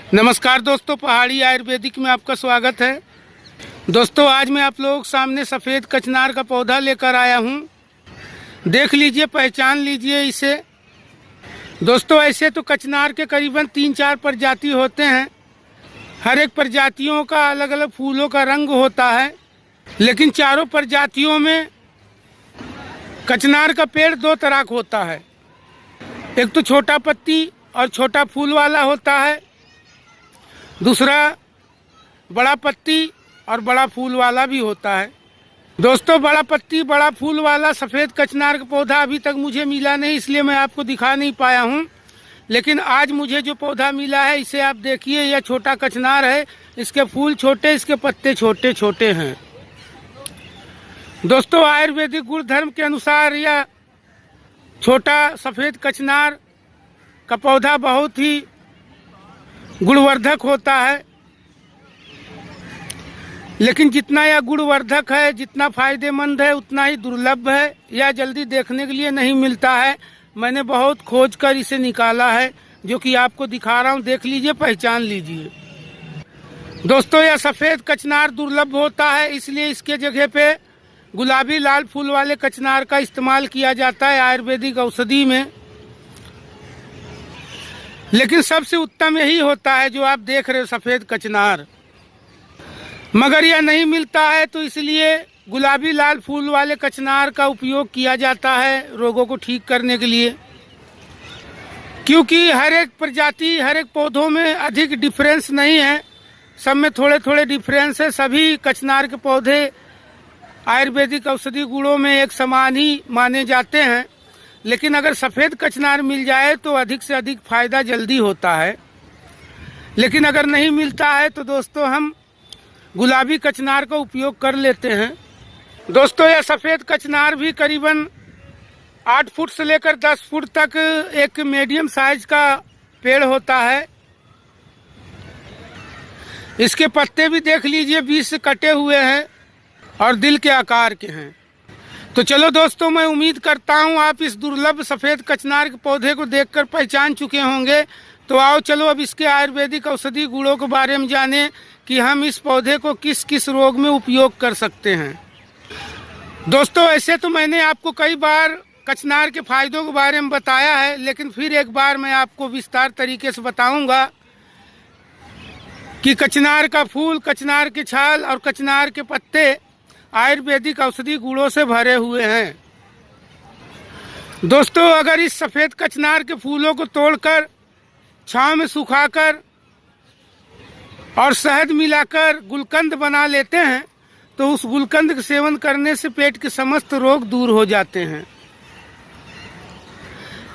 नमस्कार दोस्तों, पहाड़ी आयुर्वेदिक में आपका स्वागत है। दोस्तों, आज मैं आप लोगों के सामने सफ़ेद कचनार का पौधा लेकर आया हूं। देख लीजिए, पहचान लीजिए इसे। दोस्तों, ऐसे तो कचनार के करीबन 3-4 प्रजाति होते हैं। हर एक प्रजातियों का अलग अलग फूलों का रंग होता है, लेकिन चारों प्रजातियों में कचनार का पेड़ दो तरह का होता है। एक तो छोटा पत्ती और छोटा फूल वाला होता है, दूसरा बड़ा पत्ती और बड़ा फूल वाला भी होता है। दोस्तों, बड़ा पत्ती बड़ा फूल वाला सफ़ेद कचनार का पौधा अभी तक मुझे मिला नहीं, इसलिए मैं आपको दिखा नहीं पाया हूँ। लेकिन आज मुझे जो पौधा मिला है, इसे आप देखिए। यह छोटा कचनार है, इसके फूल छोटे, इसके पत्ते छोटे छोटे हैं। दोस्तों, आयुर्वेदिक गुण धर्म के अनुसार यह छोटा सफ़ेद कचनार का पौधा बहुत ही गुणवर्धक होता है। लेकिन जितना यह गुणवर्धक है, जितना फायदेमंद है, उतना ही दुर्लभ है। यह जल्दी देखने के लिए नहीं मिलता है। मैंने बहुत खोज कर इसे निकाला है, जो कि आपको दिखा रहा हूँ। देख लीजिए, पहचान लीजिए। दोस्तों, यह सफ़ेद कचनार दुर्लभ होता है, इसलिए इसके जगह पे गुलाबी लाल फूल वाले कचनार का इस्तेमाल किया जाता है आयुर्वेदिक औषधि में। लेकिन सबसे उत्तम यही होता है जो आप देख रहे हो, सफ़ेद कचनार। मगर यह नहीं मिलता है, तो इसलिए गुलाबी लाल फूल वाले कचनार का उपयोग किया जाता है रोगों को ठीक करने के लिए। क्योंकि हर एक प्रजाति, हर एक पौधों में अधिक डिफरेंस नहीं है, सब में थोड़े थोड़े डिफरेंस है। सभी कचनार के पौधे आयुर्वेदिक औषधि गुणों में एक समान ही माने जाते हैं। लेकिन अगर सफ़ेद कचनार मिल जाए तो अधिक से अधिक फ़ायदा जल्दी होता है। लेकिन अगर नहीं मिलता है तो दोस्तों हम गुलाबी कचनार का उपयोग कर लेते हैं। दोस्तों, यह सफ़ेद कचनार भी करीबन 8 फुट से लेकर 10 फुट तक एक मीडियम साइज का पेड़ होता है। इसके पत्ते भी देख लीजिए, बीच से कटे हुए हैं और दिल के आकार के हैं। तो चलो दोस्तों, मैं उम्मीद करता हूँ आप इस दुर्लभ सफ़ेद कचनार के पौधे को देखकर पहचान चुके होंगे। तो आओ चलो अब इसके आयुर्वेदिक औषधि गुणों के बारे में जानें कि हम इस पौधे को किस किस रोग में उपयोग कर सकते हैं। दोस्तों, ऐसे तो मैंने आपको कई बार कचनार के फायदों के बारे में बताया है, लेकिन फिर एक बार मैं आपको विस्तार तरीके से बताऊंगा कि कचनार का फूल, कचनार की छाल और कचनार के पत्ते आयुर्वेदिक औषधि गुणों से भरे हुए हैं। दोस्तों, अगर इस सफ़ेद कचनार के फूलों को तोड़कर छांव में सुखाकर और शहद मिलाकर गुलकंद बना लेते हैं, तो उस गुलकंद के सेवन करने से पेट के समस्त रोग दूर हो जाते हैं।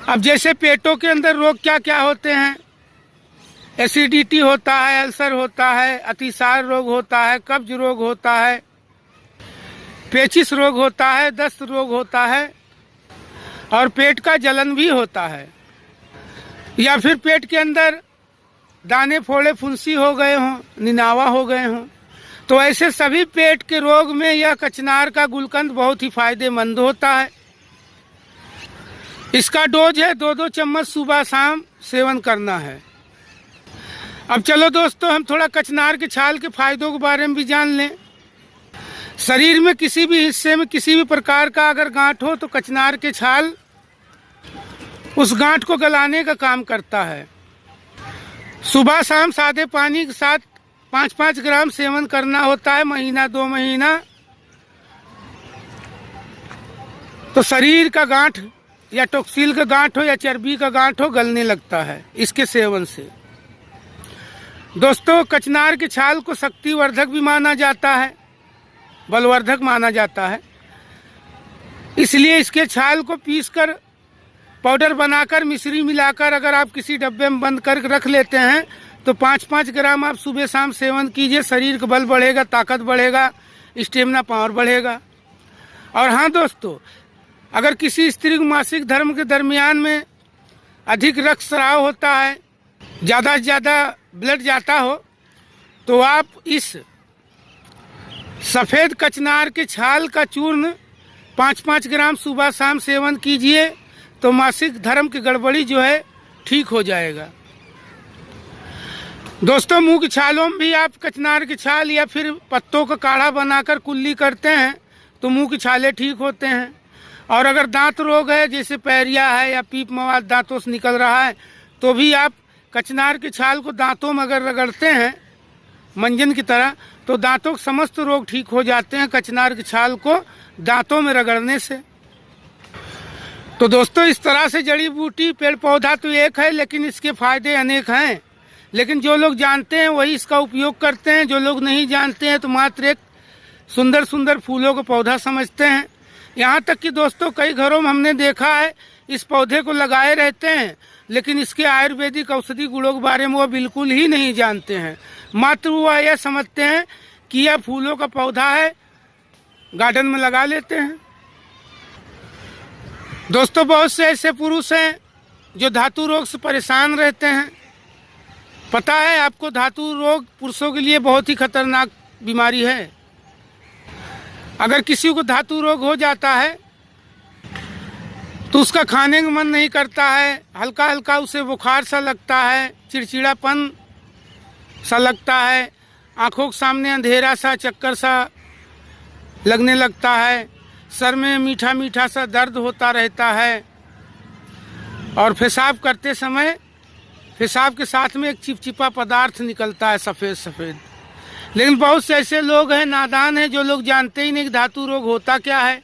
अब जैसे पेटों के अंदर रोग क्या क्या होते हैं, एसिडिटी होता है, अल्सर होता है, अतिसार रोग होता है, कब्ज रोग होता है, पेचिस रोग होता है, दस्त रोग होता है और पेट का जलन भी होता है। या फिर पेट के अंदर दाने फोड़े फुंसी हो गए हों, निनावा हो गए हों, तो ऐसे सभी पेट के रोग में यह कचनार का गुलकंद बहुत ही फायदेमंद होता है। इसका डोज है 2-2 चम्मच सुबह शाम सेवन करना है। अब चलो दोस्तों, हम थोड़ा कचनार के छाल के फायदों के बारे में भी जान लें। शरीर में किसी भी हिस्से में किसी भी प्रकार का अगर गांठ हो, तो कचनार के छाल उस गांठ को गलाने का काम करता है। सुबह शाम सादे पानी के साथ 5-5 ग्राम सेवन करना होता है, महीना 2 महीना। तो शरीर का गांठ या टॉक्सिल का गांठ हो या चर्बी का गांठ हो, गलने लगता है इसके सेवन से। दोस्तों, कचनार के छाल को शक्तिवर्धक भी माना जाता है, बलवर्धक माना जाता है। इसलिए इसके छाल को पीसकर पाउडर बनाकर मिश्री मिलाकर अगर आप किसी डब्बे में बंद कर रख लेते हैं, तो 5-5 ग्राम आप सुबह शाम सेवन कीजिए। शरीर का बल बढ़ेगा, ताकत बढ़ेगा, स्टेमिना पावर बढ़ेगा। और हाँ दोस्तों, अगर किसी स्त्री को मासिक धर्म के दरमियान में अधिक रक्तस्राव होता है, ज़्यादा से ज़्यादा ब्लड जाता हो, तो आप इस सफ़ेद कचनार के छाल का चूर्ण 5-5 ग्राम सुबह शाम सेवन कीजिए, तो मासिक धर्म की गड़बड़ी जो है ठीक हो जाएगा। दोस्तों मुंह की छालों में भी आप कचनार की छाल या फिर पत्तों का काढ़ा बनाकर कुल्ली करते हैं तो मुंह की छाले ठीक होते हैं। और अगर दांत रोग है, जैसे पैरिया है या पीप मवाद दांतों से निकल रहा है, तो भी आप कचनार की छाल को दांतों में अगर रगड़ते हैं मंजन की तरह, तो दांतों के समस्त रोग ठीक हो जाते हैं कचनार की छाल को दांतों में रगड़ने से। तो दोस्तों इस तरह से जड़ी बूटी पेड़ पौधा तो एक है, लेकिन इसके फायदे अनेक हैं। लेकिन जो लोग जानते हैं वही इसका उपयोग करते हैं, जो लोग नहीं जानते हैं तो मात्र एक सुंदर सुंदर फूलों का पौधा समझते हैं। यहाँ तक कि दोस्तों कई घरों में हमने देखा है इस पौधे को लगाए रहते हैं, लेकिन इसके आयुर्वेदिक औषधि गुणों के बारे में वो बिल्कुल ही नहीं जानते हैं। मात्र वह यह समझते हैं कि यह फूलों का पौधा है, गार्डन में लगा लेते हैं। दोस्तों बहुत से ऐसे पुरुष हैं जो धातु रोग से परेशान रहते हैं। पता है आपको, धातु रोग पुरुषों के लिए बहुत ही खतरनाक बीमारी है। अगर किसी को धातु रोग हो जाता है तो उसका खाने का मन नहीं करता है, हल्का हल्का उसे बुखार सा लगता है, चिड़चिड़ापन सा लगता है, आंखों के सामने अंधेरा सा चक्कर सा लगने लगता है, सर में मीठा मीठा सा दर्द होता रहता है, और पेशाब करते समय पेशाब के साथ में एक चिपचिपा पदार्थ निकलता है सफ़ेद सफ़ेद। लेकिन बहुत से ऐसे लोग हैं, नादान हैं, जो लोग जानते ही नहीं कि धातु रोग होता क्या है,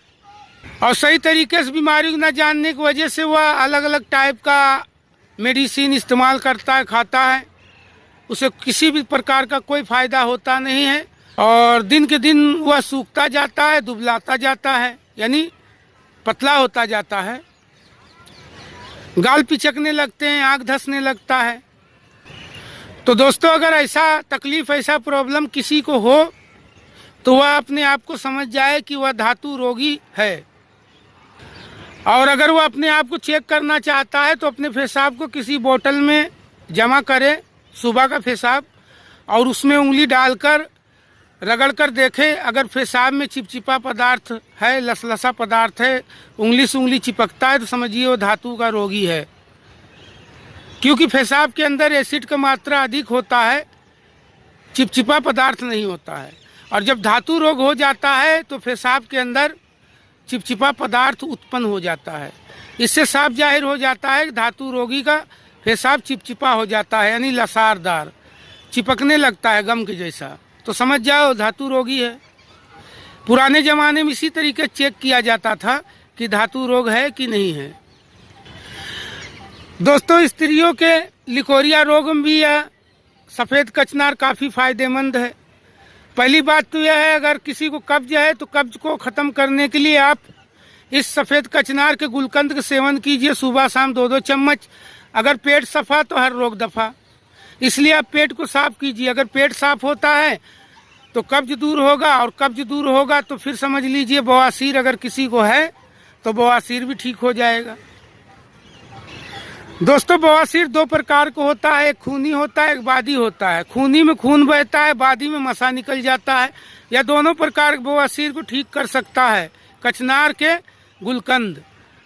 और सही तरीके से बीमारी को न जानने की वजह से वह अलग अलग टाइप का मेडिसिन इस्तेमाल करता है, खाता है, उसे किसी भी प्रकार का कोई फ़ायदा होता नहीं है, और दिन के दिन वह सूखता जाता है, दुबलाता जाता है, यानी पतला होता जाता है, गाल पिचकने लगते हैं, आँख धंसने लगता है। तो दोस्तों अगर ऐसा तकलीफ़, ऐसा प्रॉब्लम किसी को हो तो वह अपने आप को समझ जाए कि वह धातु रोगी है। और अगर वह अपने आप को चेक करना चाहता है तो अपने पेशाब को किसी बोतल में जमा करे, सुबह का पेशाब, और उसमें उंगली डालकर रगड़ कर देखे। अगर पेशाब में चिपचिपा पदार्थ है, लसलसा पदार्थ है, उंगली से उंगली चिपकता है, तो समझिए वो धातु का रोगी है। क्योंकि पेशाब के अंदर एसिड का मात्रा अधिक होता है, चिपचिपा पदार्थ नहीं होता है। और जब धातु रोग हो जाता है तो पेशाब के अंदर चिपचिपा पदार्थ उत्पन्न हो जाता है। इससे साफ जाहिर हो जाता है कि धातु रोगी का पेशाब चिपचिपा हो जाता है, यानी लसारदार, चिपकने लगता है गम के जैसा, तो समझ जाओ धातु रोगी है। पुराने ज़माने में इसी तरीके चेक किया जाता था कि धातु रोग है कि नहीं है। दोस्तों स्त्रियों के लिकोरिया रोग में भी यह सफ़ेद कचनार काफ़ी फ़ायदेमंद है। पहली बात तो यह है, अगर किसी को कब्ज है तो कब्ज को ख़त्म करने के लिए आप इस सफ़ेद कचनार के गुलकंद का सेवन कीजिए, सुबह शाम 2-2 चम्मच। अगर पेट सफ़ा तो हर रोग दफ़ा, इसलिए आप पेट को साफ कीजिए। अगर पेट साफ होता है तो कब्ज दूर होगा, और कब्ज दूर होगा तो फिर समझ लीजिए बवासीर अगर किसी को है तो बवासीर भी ठीक हो जाएगा। दोस्तों बवासीर 2 प्रकार का होता है, एक खूनी होता है, एक बादी होता है। खूनी में खून बहता है, बादी में मसा निकल जाता है। यह दोनों प्रकार के बवासीर को ठीक कर सकता है कचनार के गुलकंद।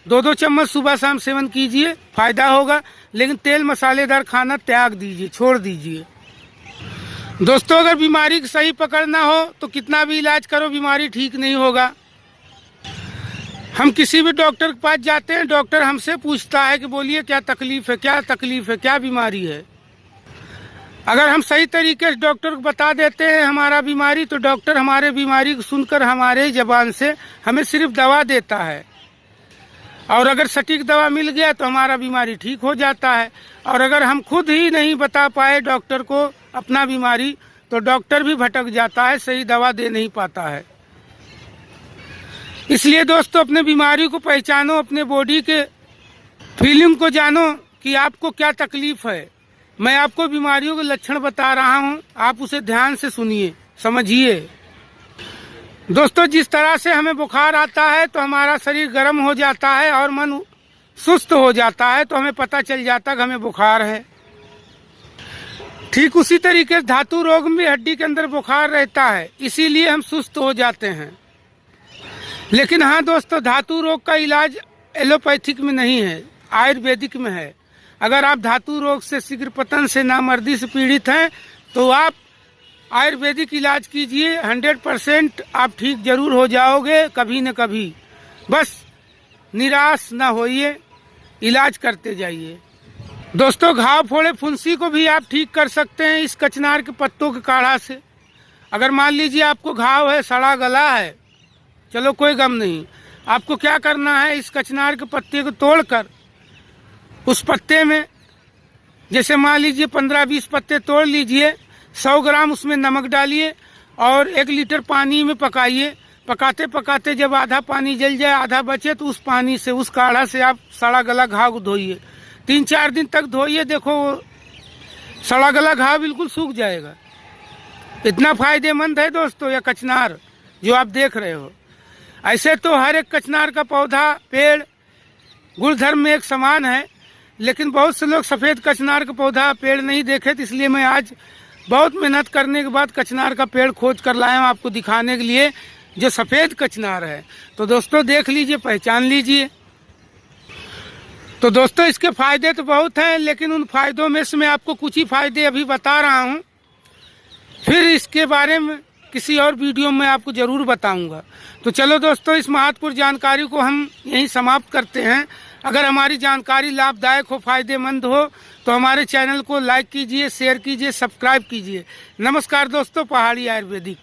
2-2 चम्मच सुबह शाम सेवन कीजिए, फायदा होगा। लेकिन तेल मसालेदार खाना त्याग दीजिए, छोड़ दीजिए। दोस्तों अगर बीमारी की सही पकड़ना हो तो कितना भी इलाज करो बीमारी ठीक नहीं होगा। हम किसी भी डॉक्टर के पास जाते हैं, डॉक्टर हमसे पूछता है कि बोलिए क्या तकलीफ है, क्या तकलीफ है, क्या बीमारी है। अगर हम सही तरीके से डॉक्टर को बता देते हैं हमारा बीमारी, तो डॉक्टर हमारे बीमारी को सुनकर हमारे ज़बान से हमें सिर्फ दवा देता है, और अगर सटीक दवा मिल गया तो हमारा बीमारी ठीक हो जाता है। और अगर हम खुद ही नहीं बता पाए डॉक्टर को अपना बीमारी, तो डॉक्टर भी भटक जाता है, सही दवा दे नहीं पाता है। इसलिए दोस्तों अपने बीमारी को पहचानो, अपने बॉडी के फीलिंग को जानो कि आपको क्या तकलीफ है। मैं आपको बीमारियों के लक्षण बता रहा हूँ, आप उसे ध्यान से सुनिए, समझिए। दोस्तों जिस तरह से हमें बुखार आता है तो हमारा शरीर गर्म हो जाता है और मन सुस्त हो जाता है, तो हमें पता चल जाता है कि हमें बुखार है। ठीक उसी तरीके से धातु रोग में हड्डी के अंदर बुखार रहता है, इसीलिए हम सुस्त हो जाते हैं। लेकिन हाँ दोस्तों, धातु रोग का इलाज एलोपैथिक में नहीं है, आयुर्वेदिक में है। अगर आप धातु रोग से, शीघ्र पतन से, नामर्दी से पीड़ित हैं तो आप आयुर्वेदिक इलाज कीजिए। 100% आप ठीक जरूर हो जाओगे कभी न कभी। बस निराश न होइए, इलाज करते जाइए। दोस्तों, घाव फोड़े फुंसी को भी आप ठीक कर सकते हैं इस कचनार के पत्तों के काढ़ा से। अगर मान लीजिए आपको घाव है, सड़ा गला है, चलो कोई गम नहीं, आपको क्या करना है, इस कचनार के पत्ते को तोड़कर उस पत्ते में, जैसे मान लीजिए 15-20 पत्ते तोड़ लीजिए, 100 ग्राम उसमें नमक डालिए और 1 लीटर पानी में पकाइए। पकाते पकाते जब आधा पानी जल जाए, आधा बचे, तो उस पानी से, उस काढ़ा से आप सड़ा गला घाव को धोइए। 3-4 दिन तक धोइए, देखो सड़ा गला घाव बिल्कुल सूख जाएगा। इतना फायदेमंद है दोस्तों यह कचनार जो आप देख रहे हो। ऐसे तो हर एक कचनार का पौधा, पेड़ गुणधर्म में एक समान है, लेकिन बहुत से लोग सफ़ेद कचनार का पौधा, पेड़ नहीं देखे, तो इसलिए मैं आज बहुत मेहनत करने के बाद कचनार का पेड़ खोज कर लाया हूँ आपको दिखाने के लिए, जो सफ़ेद कचनार है। तो दोस्तों देख लीजिए, पहचान लीजिए। तो दोस्तों इसके फ़ायदे तो बहुत हैं, लेकिन उन फ़ायदों में से मैं आपको कुछ ही फ़ायदे अभी बता रहा हूँ। फिर इसके बारे में किसी और वीडियो में आपको ज़रूर बताऊंगा। तो चलो दोस्तों, इस महत्वपूर्ण जानकारी को हम यहीं समाप्त करते हैं। अगर हमारी जानकारी लाभदायक हो, फ़ायदेमंद हो, तो हमारे चैनल को लाइक कीजिए, शेयर कीजिए, सब्सक्राइब कीजिए। नमस्कार दोस्तों, पहाड़ी आयुर्वेदिक।